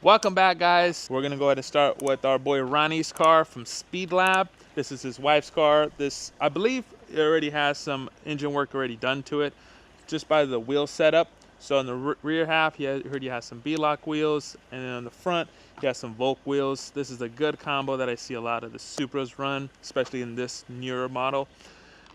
Welcome back, guys. We're gonna go ahead and start with our boy Ronnie's car from Speed Lab. This is his wife's car. This, I believe, it already has some engine work already done to it, just by the wheel setup. So on the rear half, heard he has some B-lock wheels, and then on the front, he has some Volk wheels. This is a good combo that I see a lot of the Supras run, especially in this newer model.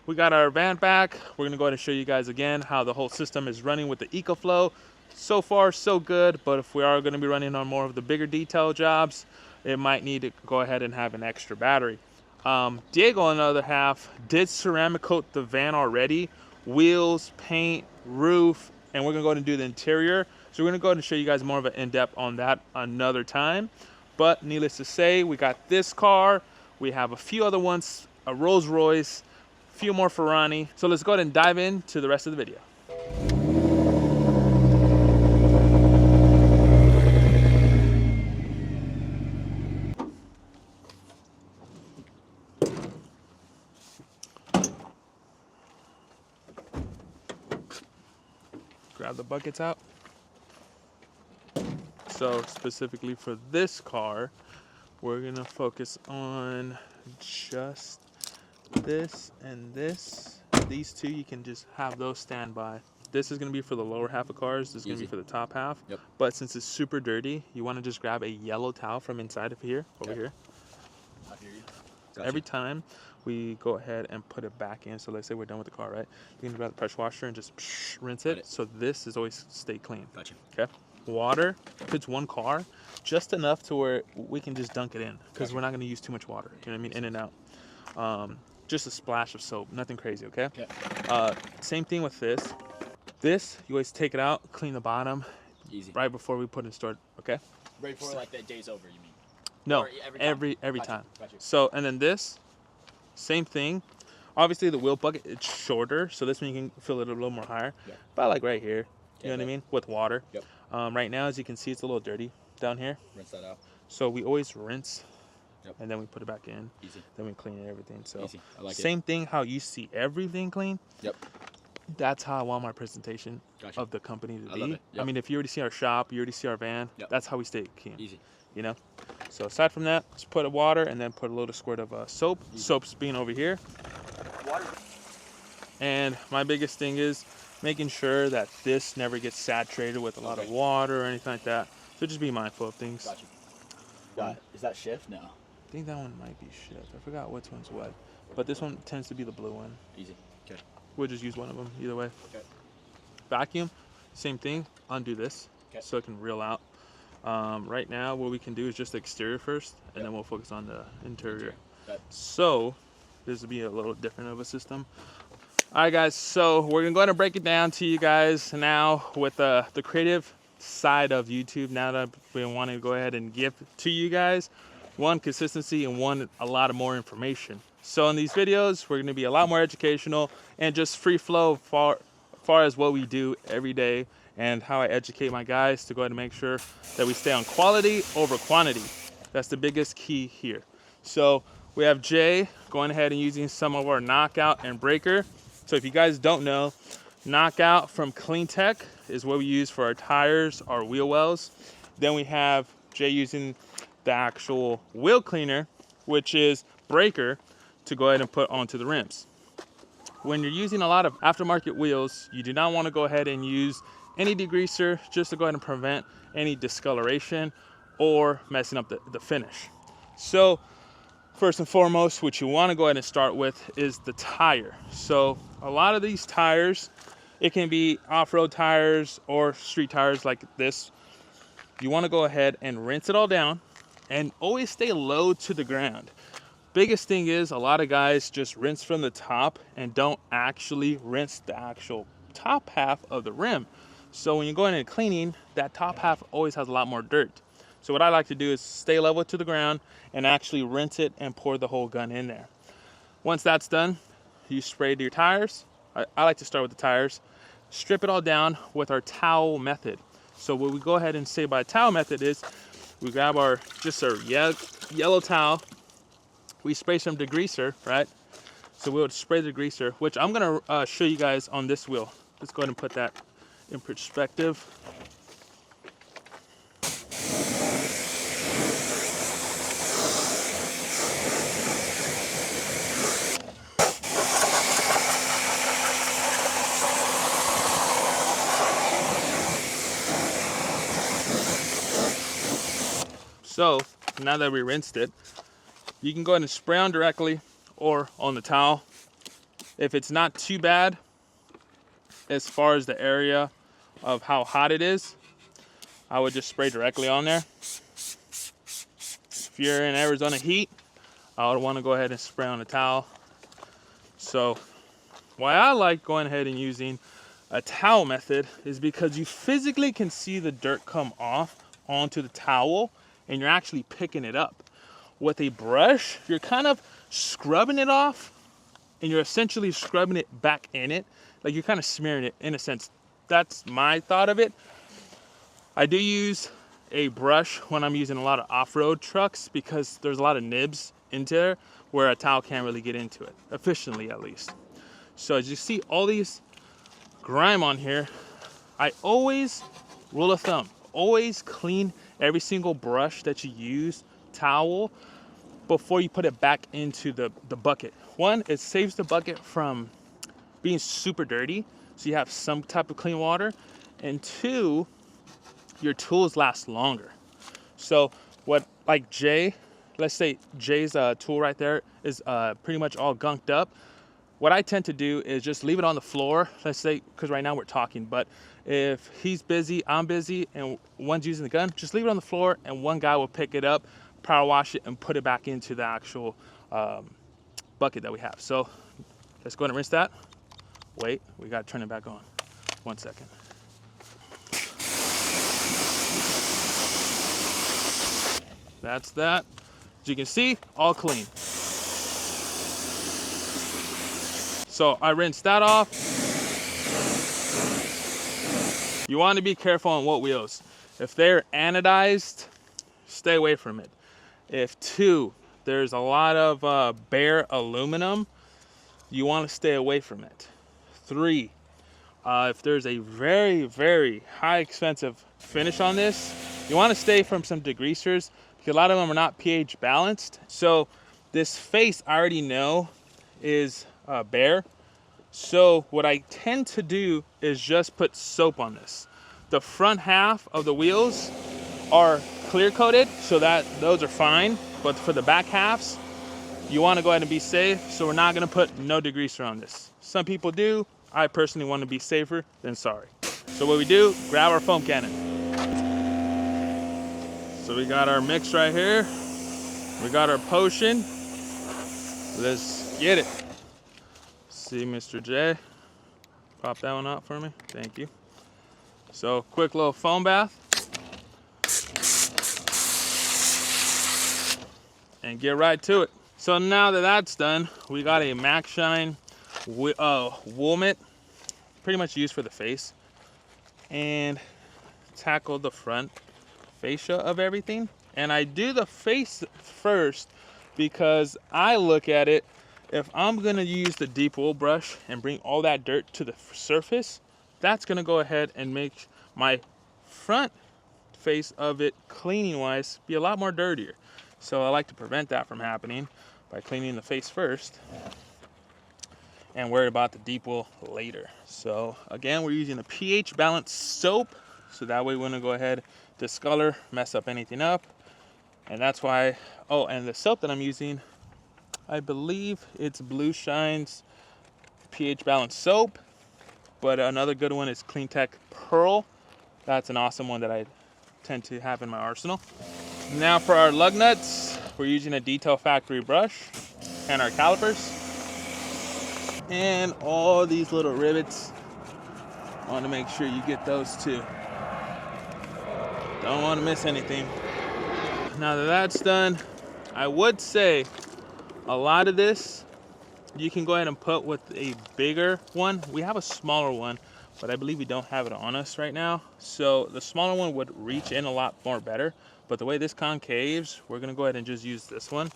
We got our van back. We're gonna go ahead and show you guys again how the whole system is running with the EcoFlow. So far, so good, but if we are gonna be running on more of the bigger detail jobs, it might need to go ahead and have an extra battery. Diego, on the other half, did ceramic coat the van already, wheels, paint, roof, and we're gonna go ahead and do the interior. So we're gonna go ahead and show you guys more of an in-depth on that another time. But needless to say, we got this car, we have a few other ones, a Rolls Royce, a few more for Ronnie. So let's go ahead and dive into the rest of the video. Grab the buckets out. So specifically for this car, we're gonna focus on just this and this. These two, you can just have those stand by. This is gonna be for the lower half of cars. This is gonna be for the top half. Yep. But since it's super dirty, you wanna just grab a yellow towel from inside of here, over here. I hear you. Gotcha. Every time we go ahead and put it back in, so let's say we're done with the car, right? You can grab the pressure washer and just rinse it. So this is always stay clean. Gotcha. Okay. Water, if it's one car, just enough to where we can just dunk it in, because we're not going to use too much water. You know what I mean? In and out. Just a splash of soap, nothing crazy. Okay. Same thing with this. This, you always take it out, clean the bottom. Easy. Right right before we put it in store. Okay. Right before like that day's over, you mean? No, Or every Gotcha. time. Gotcha. So, and then this, same thing. Obviously the wheel bucket, it's shorter, so this one you can fill it a little more higher. Yep. About like right here, Okay, you know what I mean, with water. Yep. Right now, as you can see, it's a little dirty down here. Rinse that out. So we always rinse, Yep. and then we put it back in. Easy. Then we clean it, everything. So Easy. I like same thing, how you see everything clean. Yep. That's how I want my presentation Gotcha. of the company to I be. love it. I Yep. mean, if you already see our shop, you already see our van. Yep. That's how we stay clean. Easy. You know. So aside from that, just put a water and then put a little squirt of soap. Easy. Soap's being over here. Water. And my biggest thing is making sure that this never gets saturated with a lot of water or anything like that. So just be mindful of things. Gotcha. Got it. Is that shift? No. I think that one might be shift. I forgot which one's what. But this one tends to be the blue one. Easy. Okay. We'll just use one of them either way. Okay. Vacuum, same thing. Undo this so it can reel out. Right now, what we can do is just the exterior first, and then we'll focus on the interior. Okay. So this will be a little different of a system. All right, guys, so we're gonna go ahead and break it down to you guys now with the creative side of YouTube. Now that I've been wanting to go ahead and give to you guys, one, consistency, and one, a lot of more information. So in these videos, we're gonna be a lot more educational and just free flow far as what we do every day and how I educate my guys to go ahead and make sure that we stay on quality over quantity. That's the biggest key here. So we have Jay going ahead and using some of our knockout and breaker. So if you guys don't know, knockout from Clean Tech is what we use for our tires, our wheel wells. Then we have Jay using the actual wheel cleaner, which is breaker, to go ahead and put onto the rims. When you're using a lot of aftermarket wheels, you do not want to go ahead and use any degreaser, just to go ahead and prevent any discoloration or messing up the finish. So first and foremost, what you want to go ahead and start with is the tire. So a lot of these tires, it can be off-road tires or street tires like this. You want to go ahead and rinse it all down and always stay low to the ground. Biggest thing is a lot of guys just rinse from the top and don't actually rinse the actual top half of the rim. So when you're going in cleaning, that top half always has a lot more dirt. So what I like to do is stay level to the ground and actually rinse it and pour the whole gun in there. Once that's done, you spray your tires. I like to start with the tires. Strip it all down with our towel method. So what we go ahead and say by towel method is we grab our yellow towel. We spray some degreaser, right? So we'll spray the degreaser, which I'm gonna show you guys on this wheel. Let's go ahead and put that in perspective. So now that we rinsed it, you can go ahead and spray on directly or on the towel. If it's not too bad as far as the area of how hot it is, I would just spray directly on there. If you're in Arizona heat, I would want to go ahead and spray on the towel. So why I like going ahead and using a towel method is because you physically can see the dirt come off onto the towel and you're actually picking it up. With a brush, you're kind of scrubbing it off and you're essentially scrubbing it back in it. Like you're kind of smearing it in a sense. That's my thought of it. I do use a brush when I'm using a lot of off-road trucks because there's a lot of nibs into there where a towel can't really get into it, efficiently at least. So as you see all these grime on here, I always, rule of thumb, always clean every single brush that you use, towel, before you put it back into the bucket. One, it saves the bucket from being super dirty, so you have some type of clean water. And two, your tools last longer. So what, like Jay, let's say Jay's tool right there is pretty much all gunked up. What I tend to do is just leave it on the floor, let's say, because right now we're talking, but if he's busy, I'm busy, and one's using the gun, just leave it on the floor and one guy will pick it up, power wash it, and put it back into the actual bucket that we have. So let's go ahead and rinse that. Wait, we gotta turn it back on. 1 second. That's that. As you can see, all clean. So I rinsed that off. You want to be careful on what wheels. If they're anodized, stay away from it. If two, there's a lot of bare aluminum, you want to stay away from it. Three, if there's a very, very high expensive finish on this, you want to stay from some degreasers because a lot of them are not pH balanced. So this face I already know is bare. So what I tend to do is just put soap on this. The front half of the wheels are clear coated, so that those are fine. But for the back halves, you want to go ahead and be safe. So we're not going to put no degreaser on this. Some people do. I personally want to be safer than sorry. So what we do, grab our foam cannon. So we got our mix right here. We got our potion. Let's get it. See, Mr. J, pop that one out for me. Thank you. So quick little foam bath. And get right to it. So now that that's done, we got a Max Shine wool mitt, pretty much used for the face, and tackle the front fascia of everything. And I do the face first because I look at it, if I'm gonna use the deep wool brush and bring all that dirt to the surface, that's gonna go ahead and make my front face of it, cleaning wise, be a lot more dirtier. So I like to prevent that from happening by cleaning the face first and worry about the deep wool later. So again, we're using a pH balanced soap, so that way we're gonna go ahead, discolor, mess up anything up. And that's why, oh, and the soap that I'm using, I believe it's Blue Shine's pH balanced soap, but another good one is Clean Tech Pearl. That's an awesome one that I tend to have in my arsenal. Now for our lug nuts, we're using a Mjdetail factory brush and our calipers. And all these little rivets, I want to make sure you get those too. Don't want to miss anything. Now that that's done, I would say a lot of this you can go ahead and put with a bigger one. We have a smaller one, but I believe we don't have it on us right now. So the smaller one would reach in a lot more better. But the way this concaves, we're gonna go ahead and just use this one.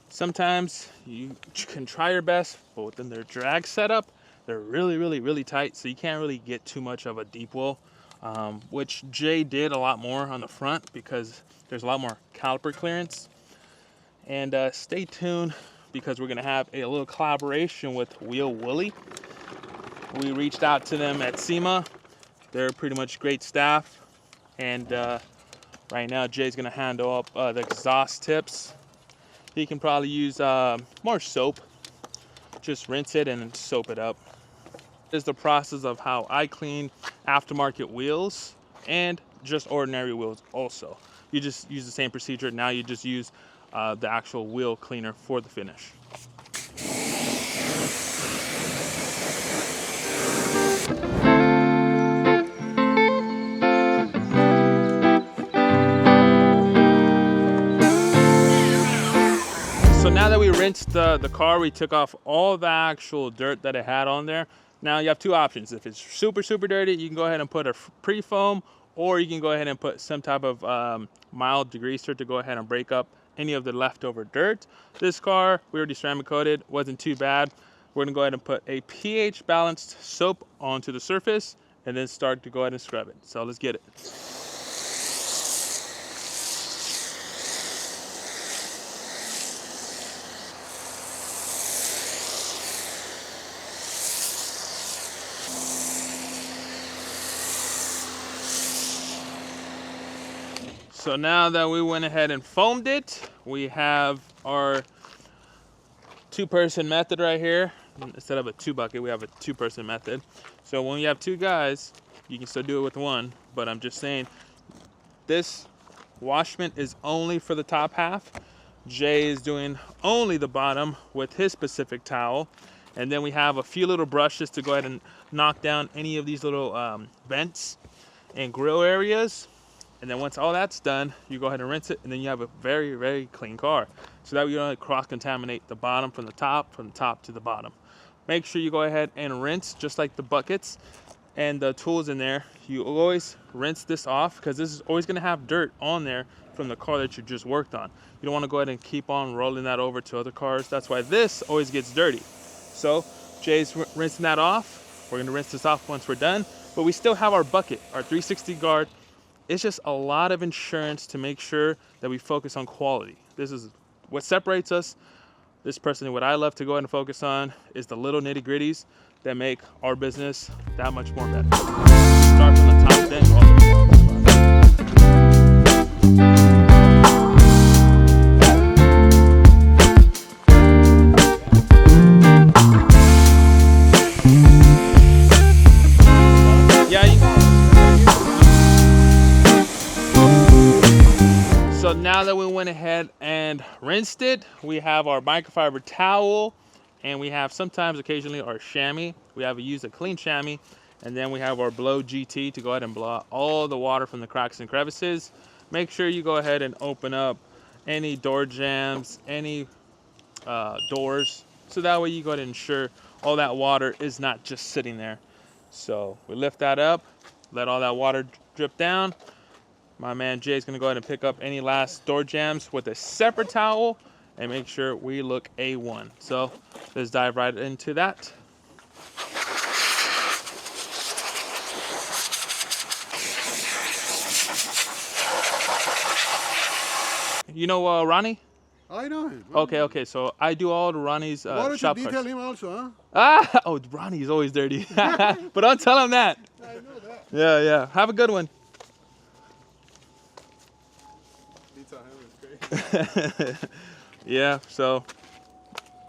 Sometimes you can try your best, but within their drag setup, they're really, really, really tight. So you can't really get too much of a deep wool, which Jay did a lot more on the front because there's a lot more caliper clearance. And stay tuned because we're gonna have a little collaboration with Wheel Woolly. We reached out to them at SEMA. They're pretty much great staff, and Right now, Jay's gonna handle up the exhaust tips. He can probably use more soap. Just rinse it and soap it up. This is the process of how I clean aftermarket wheels and just ordinary wheels also. You just use the same procedure. Now you just use the actual wheel cleaner for the finish. So now that we rinsed the car, we took off all the actual dirt that it had on there. Now you have two options. If it's super, super dirty, you can go ahead and put a pre-foam, or you can go ahead and deput some type of mild degreaser to go ahead and break up any of the leftover dirt. This car, we already ceramic coated, wasn't too bad. We're gonna go ahead and put a pH balanced soap onto the surface and then start to go ahead and scrub it. So let's get it. So now that we went ahead and foamed it, we have our two-person method right here. Instead of a two bucket, we have a two-person method. So when you have two guys, you can still do it with one, but I'm just saying this washment is only for the top half. Jay is doing only the bottom with his specific towel. And then we have a few little brushes to go ahead and knock down any of these little vents and grill areas. And then once all that's done, you go ahead and rinse it, and then you have a very, very clean car. So that way you don't cross-contaminate the bottom from the top to the bottom. Make sure you go ahead and rinse just like the buckets and the tools in there. You always rinse this off because this is always gonna have dirt on there from the car that you just worked on. You don't wanna go ahead and keep on rolling that over to other cars. That's why this always gets dirty. So Jay's rinsing that off. We're gonna rinse this off once we're done, but we still have our bucket, our 360 guard. It's just a lot of insurance to make sure that we focus on quality. This is what separates us. This personally, what I love to go ahead and focus on is the little nitty gritties that make our business that much more better. Start from the top, then go all the way down. So now that we went ahead and rinsed it, we have our microfiber towel, and we have sometimes occasionally our chamois. We have use a clean chamois, and then we have our blow GT to go ahead and blow out all the water from the cracks and crevices. Make sure you go ahead and open up any door jams, any doors, so that way you go ahead and ensure all that water is not just sitting there. So we lift that up, let all that water drip down. My man Jay's gonna go ahead and pick up any last door jams with a separate towel and make sure we look A1. So let's dive right into that. You know Ronnie? I know him. Okay. So I do all the Ronnie's Why don't shop you detail cars. him also, huh? Ah, oh, Ronnie's always dirty. But don't tell him that. I know that. Yeah. Have a good one. Detail him is great. Yeah, so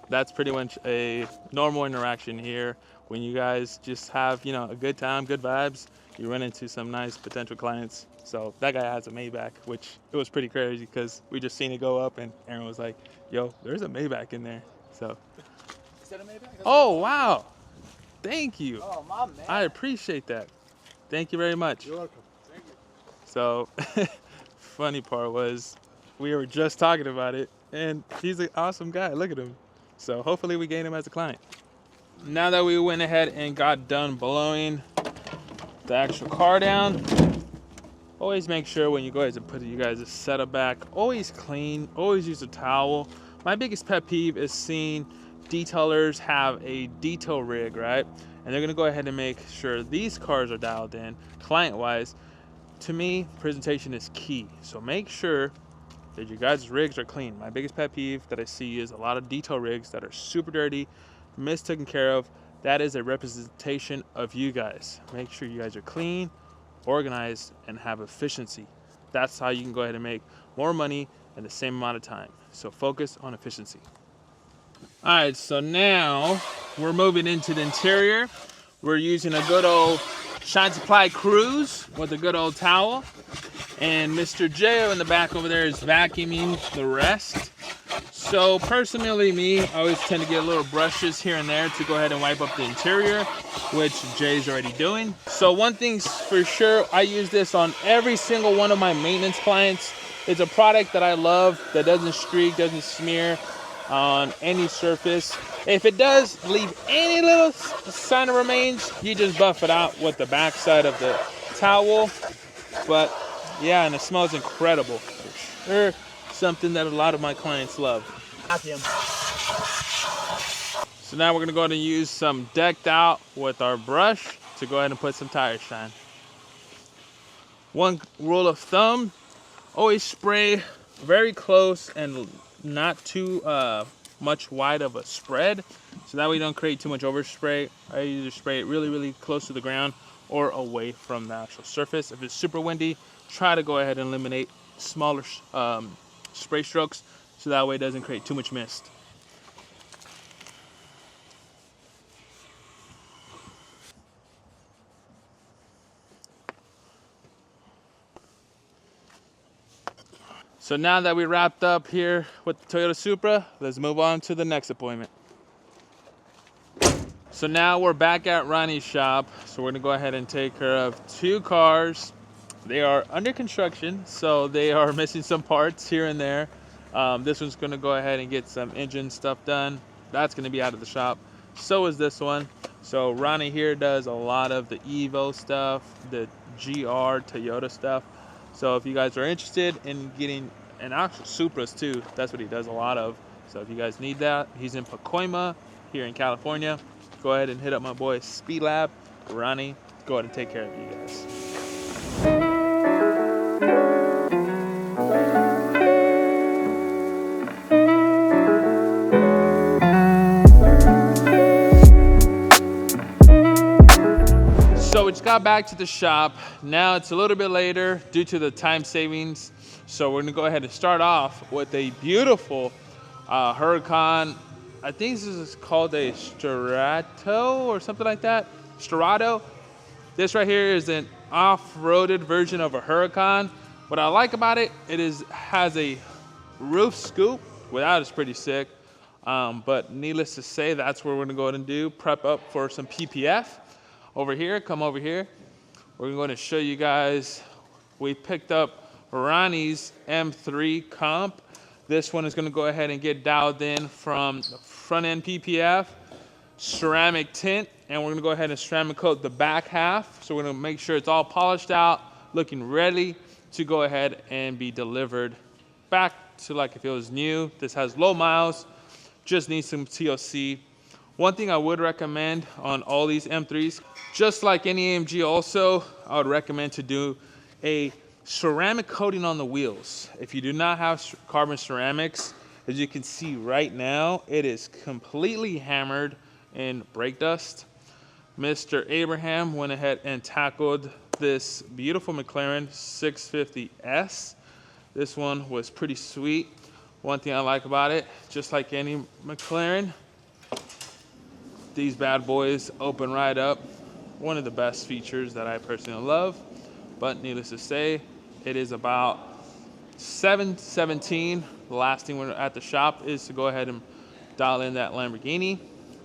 that's pretty much a normal interaction here. When you guys just have, a good time, good vibes, you run into some nice potential clients. So that guy has a Maybach, which it was pretty crazy because we just seen it go up and Aaron was like, yo, there's a Maybach in there. So. Is that a Maybach? Oh, wow. Thank you. Oh, my man. I appreciate that. Thank you very much. You're welcome. Thank you. So, funny part was we were just talking about it, and he's an awesome guy. Look at him. So hopefully we gain him as a client. Now that we went ahead and got done blowing the actual car down, always make sure when you go ahead and put you guys' setup back, always clean, always use a towel. My biggest pet peeve is seeing detailers have a detail rig, right? And they're gonna go ahead and make sure these cars are dialed in client-wise. To me, presentation is key. So make sure that your guys' rigs are clean. My biggest pet peeve that I see is a lot of detail rigs that are super dirty, mistaken care of. That is a representation of you guys. Make sure you guys are clean, organized, and have efficiency. That's how you can go ahead and make more money in the same amount of time. So focus on efficiency. All right, so now we're moving into the interior. We're using a good old Shine Supply Cruise with a good old towel. And Mr. J in the back over there is vacuuming the rest. So personally me, I always tend to get little brushes here and there to go ahead and wipe up the interior, which Jay's already doing. So one thing's for sure, I use this on every single one of my maintenance clients. It's a product that I love that doesn't streak, doesn't smear on any surface. If it does leave any little sign of remains, you just buff it out with the back side of the towel. But yeah, and it smells incredible. For sure, something that a lot of my clients love. So now we're gonna go ahead and use some decked out with our brush to go ahead and put some tire shine. One rule of thumb, always spray very close and not too much wide of a spread, so that way you don't create too much overspray. I usually spray it really, really close to the ground or away from the actual surface. If it's super windy, try to go ahead and eliminate smaller spray strokes, so that way it doesn't create too much mist. So now that we wrapped up here with the Toyota Supra, let's move on to the next appointment. So now we're back at Ronnie's shop. So we're gonna go ahead and take care of 2 cars. They are under construction, so they are missing some parts here and there. This one's gonna go ahead and get some engine stuff done. That's gonna be out of the shop. So is this one. So Ronnie here does a lot of the Evo stuff, the GR Toyota stuff. So if you guys are interested in getting, and actual Supras too, that's what he does a lot of. So if you guys need that, he's in Pacoima here in California. Go ahead and hit up my boy Speed Lab, Ronnie. Go ahead and take care of you guys. So we just got back to the shop. Now it's a little bit later due to the time savings. So we're gonna go ahead and start off with a beautiful Huracan. I think this is called a Strato or something like that. Strato. This right here is an off-roaded version of a Huracan. What I like about it, has a roof scoop. Without, it's pretty sick. But needless to say, that's what we're gonna go ahead and do. Prep up for some PPF. Over here, come over here. We're going to show you guys, we picked up Ronnie's M3 comp. This one is going to go ahead and get dialed in from the front end PPF, ceramic tint, and we're going to go ahead and ceramic coat the back half. So we're going to make sure it's all polished out, looking ready to go ahead and be delivered back to like if it was new. This has low miles, just needs some TLC. One thing I would recommend on all these M3s, just like any AMG also, I would recommend to do a ceramic coating on the wheels. If you do not have carbon ceramics, as you can see right now, it is completely hammered in brake dust. Mr. Abraham went ahead and tackled this beautiful McLaren 650S. This one was pretty sweet. One thing I like about it, just like any McLaren, these bad boys open right up. One of the best features that I personally love, but needless to say, it is about 7:17. The last thing we're at the shop is to go ahead and dial in that Lamborghini.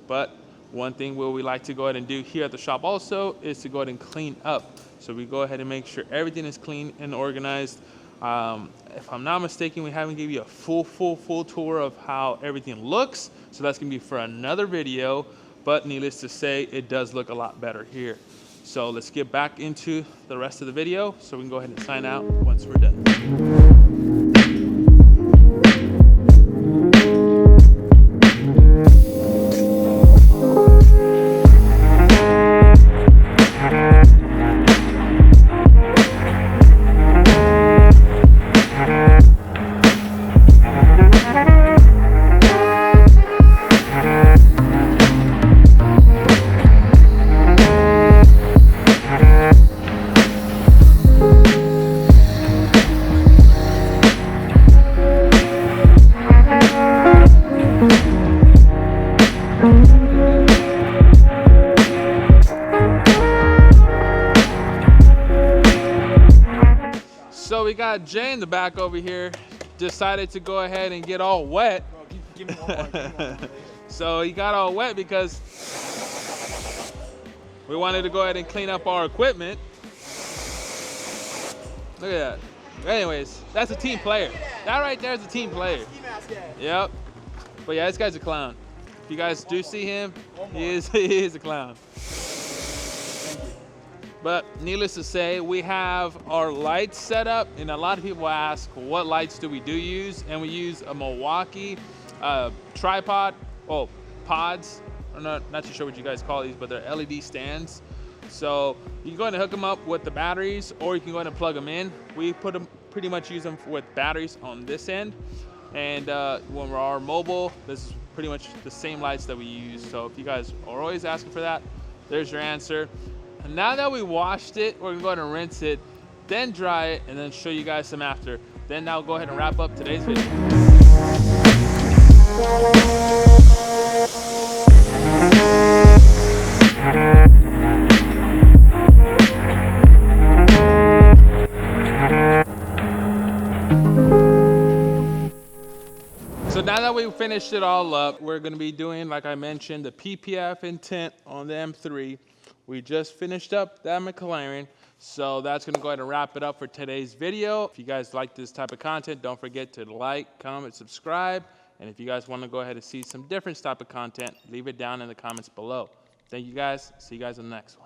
But one thing we like to go ahead and do here at the shop also is to go ahead and clean up. So we go ahead and make sure everything is clean and organized. If I'm not mistaken, we haven't given you a full tour of how everything looks. So that's gonna be for another video. But needless to say, it does look a lot better here. So let's get back into the rest of the video so we can go ahead and sign out once we're done. got Jay in the back over here. Decided to go ahead and get all wet. Bro, give me one more. Give me one more. So he got all wet because we wanted to go ahead and clean up our equipment. Look at that. Anyways, that's a team player. That right there is a team player. Yep. But yeah, this guy's a clown. If you guys do see him, he is a clown. But needless to say, we have our lights set up, and a lot of people ask, what lights do we use? And we use a Milwaukee tripod, pods. I'm not too sure what you guys call these, but they're LED stands. So you can go ahead and hook them up with the batteries, or you can go ahead and plug them in. We pretty much use them with batteries on this end. And when we're our mobile, this is pretty much the same lights that we use. So if you guys are always asking for that, there's your answer. And now that we washed it, we're gonna go ahead and rinse it, then dry it, and then show you guys some after. Then now go ahead and wrap up today's video. So now that we finished it all up, we're gonna be doing, like I mentioned, the PPF intent on the M3. We just finished up that McLaren, so that's gonna go ahead and wrap it up for today's video. If you guys like this type of content, don't forget to like, comment, subscribe. And if you guys wanna go ahead and see some different type of content, leave it down in the comments below. Thank you guys, see you guys in the next one.